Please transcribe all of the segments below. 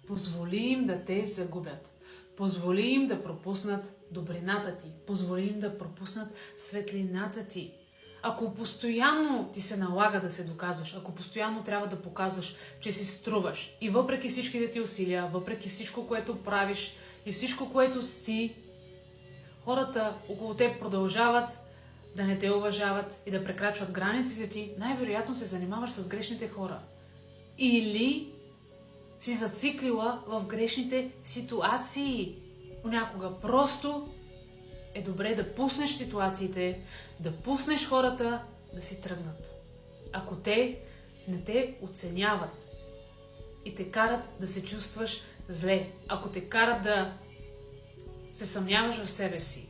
Позволи им да те загубят. Позволи им да пропуснат добрината ти. Позволи им да пропуснат светлината ти. Ако постоянно ти се налага да се доказваш, ако постоянно трябва да показваш, че си струваш и въпреки всичките ти усилия, въпреки всичко, което правиш и всичко, което си, хората около теб продължават да не те уважават и да прекрачват границите ти, най-вероятно се занимаваш с грешните хора. Или си зациклила в грешните ситуации. Понякога просто е добре да пуснеш ситуациите, да пуснеш хората да си тръгнат. Ако те не те оценяват и те карат да се чувстваш зле, ако те карат да се съмняваш в себе си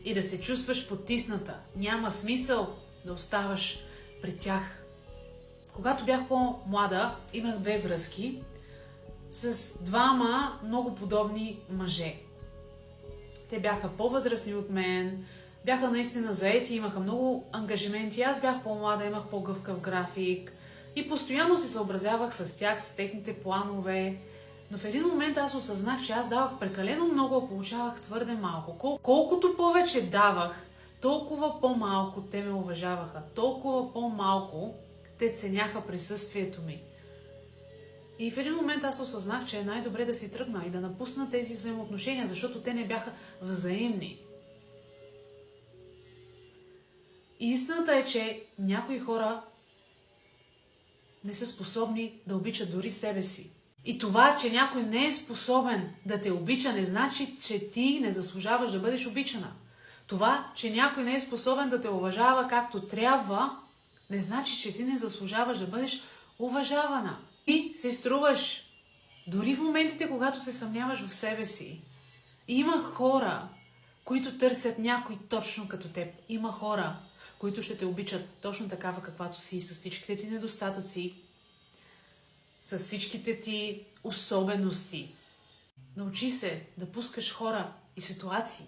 и да се чувстваш потисната, няма смисъл да оставаш при тях. Когато бях по-млада, имах 2 връзки с двама много подобни мъже. Те бяха по-възрастни от мен, бяха наистина заети, имаха много ангажименти. Аз бях по-млада, имах по-гъвкав график и постоянно се съобразявах с тях, с техните планове. Но в един момент аз осъзнах, че аз давах прекалено много, а получавах твърде малко. Колкото повече давах, толкова по-малко те ме уважаваха, толкова по-малко те ценяха присъствието ми. И в един момент аз осъзнах, че е най-добре да си тръгна и да напусна тези взаимоотношения, защото те не бяха взаимни. И истината е, че някои хора не са способни да обичат дори себе си. И това, че някой не е способен да те обича, не значи, че ти не заслужаваш да бъдеш обичана. Това, че някой не е способен да те уважава както трябва, не значи, че ти не заслужаваш да бъдеш уважавана. И се струваш, дори в моментите, когато се съмняваш в себе си. И има хора, които търсят някой точно като теб. Има хора, които ще те обичат точно такава, каквато си, с всичките ти недостатъци, с всичките ти особености. Научи се да пускаш хора и ситуации,